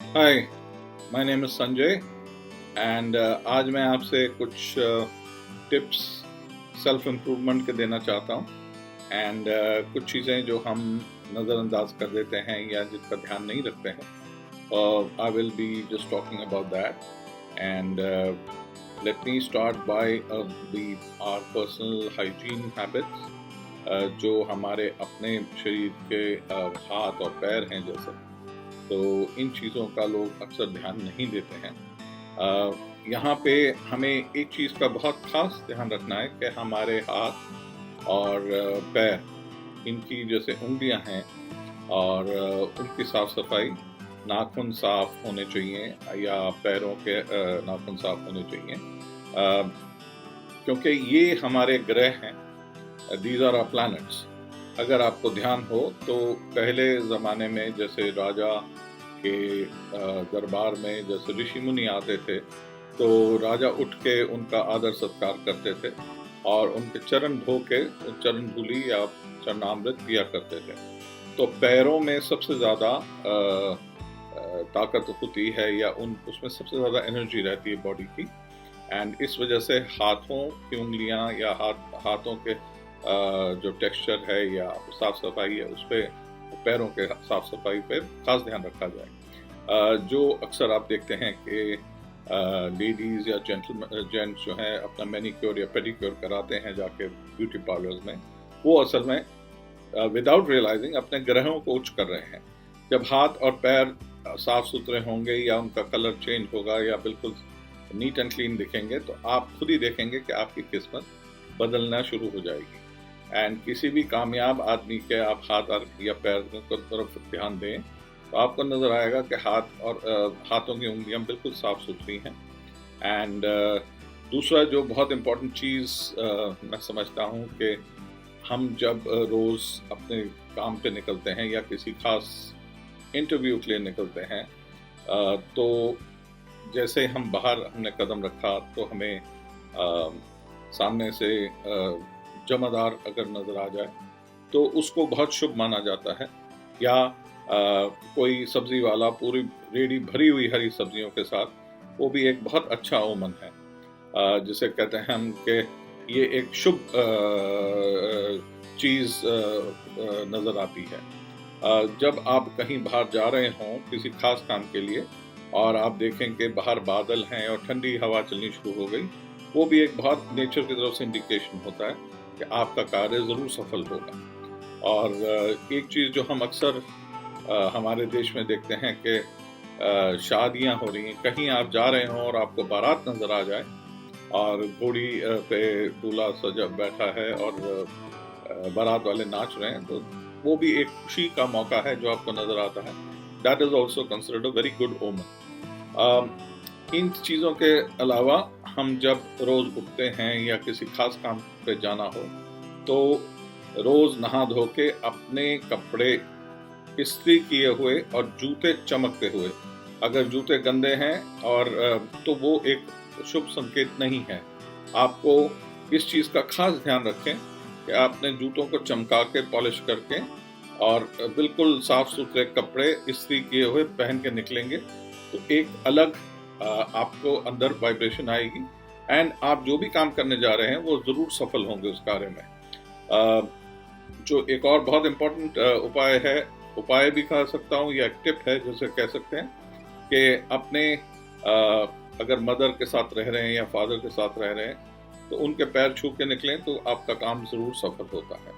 Hi, my name is Sanjay and आज मैं आपसे कुछ टिप्स सेल्फ इम्प्रूवमेंट के देना चाहता हूँ एंड कुछ चीज़ें जो हम नज़रअंदाज कर देते हैं या जिसका ध्यान नहीं रखते हैं। I will be just talking about that and let me start by the our personal hygiene habits, जो हमारे अपने शरीर के हाथ और पैर हैं जैसे, तो इन चीज़ों का लोग अक्सर ध्यान नहीं देते हैं। यहाँ पे हमें एक चीज़ का बहुत ख़ास ध्यान रखना है कि हमारे हाथ और पैर, इनकी जैसे उँगलियाँ हैं और उनकी साफ-सफाई, नाखून साफ होने चाहिए या पैरों के नाखून साफ होने चाहिए, क्योंकि ये हमारे ग्रह हैं। These are our planets. अगर आपको ध्यान हो तो पहले ज़माने में जैसे राजा के दरबार में जैसे ऋषि मुनि आते थे, तो राजा उठ के उनका आदर सत्कार करते थे और उनके चरण धो के चरण धूलि या चरणामृत पिया करते थे। तो पैरों में सबसे ज़्यादा ताकत होती है या उसमें सबसे ज़्यादा एनर्जी रहती है बॉडी की, एंड इस वजह से हाथों की उंगलियां या हाथों के जो टेक्सचर है या साफ सफाई है, उस पर पैरों के साफ सफाई पे खास ध्यान रखा जाए। जो अक्सर आप देखते हैं कि लेडीज़ या जेंट्स जो हैं अपना मैनिक्योर या पेडिक्योर कराते हैं जाके ब्यूटी पार्लर्स में, वो असल में विदाउट रियलाइजिंग अपने ग्रहों को उच्च कर रहे हैं। जब हाथ और पैर साफ सुथरे होंगे या उनका कलर चेंज होगा या बिल्कुल नीट एंड क्लीन दिखेंगे, तो आप खुद ही देखेंगे कि आपकी किस्मत बदलना शुरू हो जाएगी। एंड किसी भी कामयाब आदमी के आप हाथ या पैर की तरफ ध्यान दें तो आपको नज़र आएगा कि हाथों की उंगलियां बिल्कुल साफ सुथरी हैं। एंड दूसरा जो बहुत इम्पोर्टेंट चीज़ मैं समझता हूँ कि हम जब रोज़ अपने काम पे निकलते हैं या किसी खास इंटरव्यू के लिए निकलते हैं, तो जैसे हम बाहर हमने कदम रखा तो हमें सामने से जमादार अगर नज़र आ जाए तो उसको बहुत शुभ माना जाता है, या कोई सब्ज़ी वाला पूरी रेडी भरी हुई हरी सब्जियों के साथ, वो भी एक बहुत अच्छा ओमन है, जिसे कहते हैं हम कि ये एक शुभ चीज़ नज़र आती है। जब आप कहीं बाहर जा रहे हों किसी खास काम के लिए और आप देखें कि बाहर बादल हैं और ठंडी हवा चलनी शुरू हो गई, वो भी एक बहुत नेचर की तरफ से इंडिकेशन होता है कि आपका कार्य ज़रूर सफल होगा। और एक चीज़ जो हम अक्सर हमारे देश में देखते हैं कि शादियां हो रही हैं, कहीं आप जा रहे हों और आपको बारात नज़र आ जाए और घोड़ी पे दूल्हा सजा बैठा है और बारात वाले नाच रहे हैं, तो वो भी एक खुशी का मौका है जो आपको नज़र आता है। That is also considered a very good ओमन। इन चीज़ों के अलावा हम जब रोज़ उठते हैं या किसी खास काम पे जाना हो, तो रोज़ नहा धो के अपने कपड़े इस्त्री किए हुए और जूते चमकते हुए, अगर जूते गंदे हैं और तो वो एक शुभ संकेत नहीं है। आपको इस चीज़ का खास ध्यान रखें कि आपने जूतों को चमका के पॉलिश करके और बिल्कुल साफ सुथरे कपड़े इस्त्री किए हुए पहन के निकलेंगे, तो एक अलग आपको अंदर वाइब्रेशन आएगी एंड आप जो भी काम करने जा रहे हैं वो ज़रूर सफल होंगे उस कार्य में। जो एक और बहुत इम्पोर्टेंट उपाय भी कह सकता हूँ या एक टिप है जैसे कह सकते हैं कि अपने अगर मदर के साथ रह रहे हैं या फादर के साथ रह रहे हैं, तो उनके पैर छू के निकलें तो आपका काम ज़रूर सफल होता है।